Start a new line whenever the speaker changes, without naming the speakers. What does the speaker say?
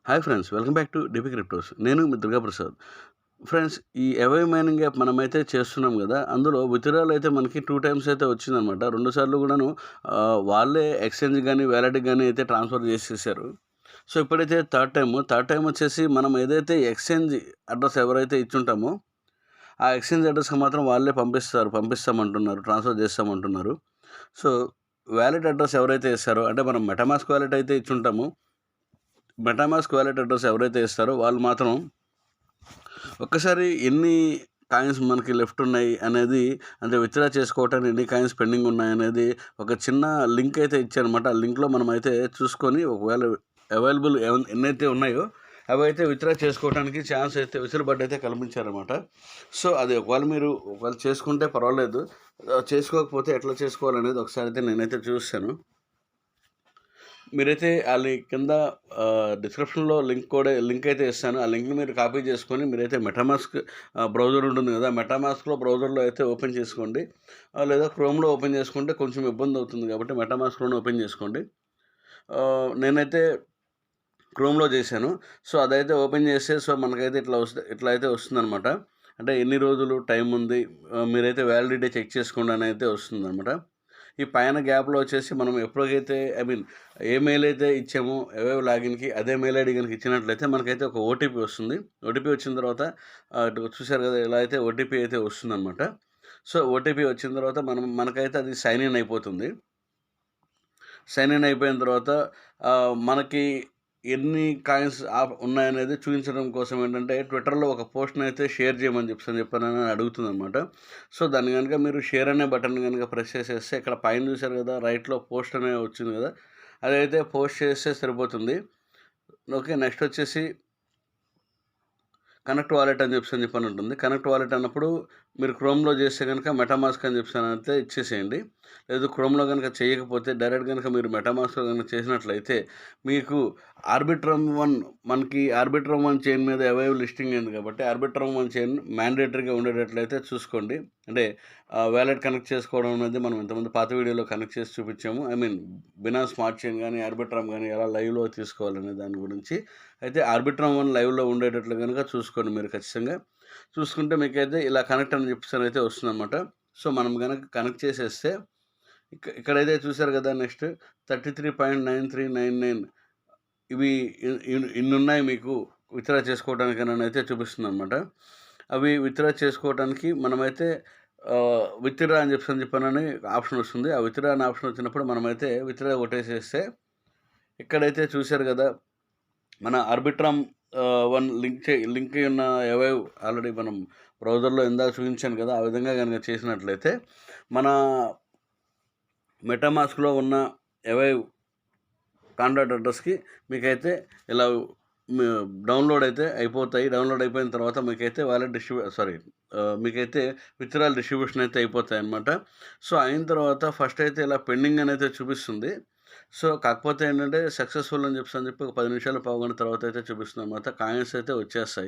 Hi friends, welcome back to DP cryptos. నేను మీ Durga Prasad. Friends, ఈ అవై mining app మనమైతే చేస్తున్నాం కదా, అందులో విత్‌డ్రాల్ అయితే మనకి 2 టైమ్స్ అయితే వచ్చిందనమాట. 2 సార్లు కూడాను వాళ్ళే ఎక్స్‌చేంజ్ గానీ, వాలెట్‌కి గానీ అయితే ట్రాన్స్‌ఫర్ చేసేసారు. సో, ఇప్పుడైతే థర్డ్ టైమ్ వచ్చేసి మనం ఏదైతే ఎక్స్‌చేంజ్ అడ్రస్ ఎవరైతే ఇచ్చుంటామో, ఆ ఎక్స్‌చేంజ్ అడ్రస్‌కి మాత్రం వాళ్ళే పంపిస్తామంటున్నారు, ట్రాన్స్‌ఫర్ చేస్తామంటున్నారు. సో, వాలెట్ అడ్రస్ ఎవరైతే ఇస్తారో, అంటే మనం మెటామాస్క్ వాలెట్ అయితే ఇచ్చుంటామో, మెటామాస్క్ వాలెట్ అడ్రస్ ఎవరైతే ఇస్తారో వాళ్ళు మాత్రం ఒక్కసారి ఎన్ని కాయిన్స్ మనకి లెఫ్ట్ ఉన్నాయి అనేది, అంటే విత్‌డ్రా చేసుకోవటానికి ఎన్ని కాయిన్స్ పెండింగ్ ఉన్నాయనేది ఒక చిన్న లింక్ అయితే ఇచ్చారనమాట. ఆ లింక్‌లో మనమైతే చూసుకొని ఒకవేళ అవైలబుల్ ఎన్నైతే ఉన్నాయో అవైతే విత్‌డ్రా చేసుకోవడానికి ఛాన్స్ అయితే వెసులుబాటు అయితే కల్పించారనమాట. సో, అది ఒకవేళ చేసుకుంటే పర్వాలేదు. చేసుకోకపోతే ఎట్లా చేసుకోవాలనేది ఒకసారి అయితే నేనైతే చూసాను. మీరైతే కింద డిస్క్రిప్షన్‌లో లింక్ అయితే ఇస్తాను. ఆ లింక్‌ని మీరు కాపీ చేసుకొని మీరైతే మెటామాస్క్ బ్రౌజర్ ఉంటుంది కదా! మెటామాస్క్‌లో బ్రౌజర్‌లో అయితే ఓపెన్ చేసుకోండి. లేదా క్రోమ్‌లో ఓపెన్ చేసుకుంటే కొంచెం ఇబ్బంది అవుతుంది కాబట్టి మెటామాస్క్‌లోనే ఓపెన్ చేసుకోండి. నేనైతే క్రోమ్‌లో చేశాను. సో, అదైతే ఓపెన్ చేస్తే మనకైతే ఇట్లా అయితే వస్తుందనమాట. అంటే ఎన్ని రోజులు టైం ఉంది, మీరైతే వ్యాలిడిటీ చెక్ చేసుకోండి అని అయితే వస్తుందనమాట. ఈ పైన గ్యాప్‌లో వచ్చేసి మనం ఎప్పటికైతే ఏ మెయిల్ అయితే ఇచ్చామో అవైవ్ లాగిన్‌కి అదే మెయిల్ ఐడీ గనుక ఇచ్చినట్లయితే మనకైతే ఒక ఓటీపీ వస్తుంది. ఓటీపీ వచ్చిన తర్వాత ఇటు చూసారు కదా! ఇలా అయితే ఓటీపీ అయితే వస్తుందనమాట. సో, ఓటీపీ వచ్చిన తర్వాత మనకైతే అది సైన్ ఇన్ అయిపోతుంది. సైన్ ఇన్ అయిపోయిన తర్వాత మనకి ఎన్ని కాయిన్స్ ఉన్నాయనేది చూపించడం కోసం ఏంటంటే, ట్విట్టర్‌లో ఒక పోస్ట్‌నైతే షేర్ చేయమని చెప్పానని అడుగుతుందనమాట. సో, దాన్ని గనుక మీరు షేర్ అనే బటన్ గనుక ప్రెస్ చేసేస్తే, ఇక్కడ పైన చూసారు కదా! రైట్‌లో పోస్ట్ అనే వచ్చింది కదా! అదైతే పోస్ట్ చేస్తే సరిపోతుంది. ఓకే. నెక్స్ట్ వచ్చేసి కనెక్ట్ వాలెట్ అని చెప్పని ఉంటుంది. కనెక్ట్ వాలెట్ అన్నప్పుడు మీరు క్రోమ్‌లో చేస్తే గనుక మెటామాస్క్ అని అయితే ఇచ్చేసేయండి. లేదు క్రోమ్‌లో గనుక చేయకపోతే డైరెక్ట్ గనుక మీరు మెటామాస్క్‌లో గనుక చేసినట్లయితే మీకు ఆర్బిట్రమ్ 1 చైన్ మీద అవైవ్ లిస్టింగ్ అయింది కాబట్టి ఆర్బిట్రమ్ 1 చైన్ మ్యాండేటరీగా ఉండేటట్లయితే చూసుకోండి. అంటే వాలెట్ కనెక్ట్ చేసుకోవడం అనేది మనం ఇంతకుముందు పాత వీడియోలో కనెక్ట్ చేసి చూపించాము. బినాన్స్ స్మార్ట్ చైన్ గానీ, ఆర్బిట్రమ్ గానీ ఎలా లైవ్‌లో తీసుకోవాలనే దాని గురించి. అయితే ఆర్బిట్రమ్ 1 లైవ్‌లో ఉండేటట్లు గనుక చూసుకోండి మీరు ఖచ్చితంగా. చూసుకుంటే మీకైతే ఇలా కనెక్ట్ అని చెప్పేసనైతే వస్తుందనమాట. సో, మనం గనక కనెక్ట్ చేసేస్తే ఇక్కడైతే చూసారు కదా! నెక్స్ట్ 33.9399 ఇవి ఇన్నున్నాయి మీకు విత్‌డ్రా చేసుకోవడానికనైతే చూపిస్తుందనమాట. అవి విత్‌డ్రా చేసుకోవడానికి మనమైతే విత్‌డ్రా అని చెప్పనని ఆప్షన్ వస్తుంది. ఆ విత్‌డ్రా అనే ఆప్షన్ వచ్చినప్పుడు మనమైతే విత్‌డ్రా కొట్టేసేస్తే ఇక్కడైతే చూసారు కదా! మన ఆర్బిట్రమ్ 1 లింక్ అయి ఉన్న అవైవ్ ఆల్రెడీ మనం బ్రౌజర్‌లో ఇందాక చూపించాను కదా! ఆ విధంగా గనుక చేసినట్లయితే మన మెటామాస్క్‌లో ఉన్న అవైవ్ కాంటాక్ట్ అడ్రస్‌కి మీకైతే ఇలా మ డౌన్‌లోడ్ అయితే అయిపోతాయి. డౌన్‌లోడ్ అయిపోయిన తర్వాత మీకైతే మీకైతే విత్‌డ్రాయల్ డిస్ట్రిబ్యూషన్ అయితే అయిపోతాయన్నమాట. సో, అయిన తర్వాత ఫస్ట్ అయితే ఇలా పెండింగ్ అని అయితే చూపిస్తుంది. సో, కాకపోతే ఏంటంటే సక్సెస్‌ఫుల్ అని చెప్పి ఒక 10 నిమిషాలు, పావుగంట తర్వాత అయితే చూపిస్తుందన్నమాట. కాయిన్స్ అయితే వచ్చేస్తాయి.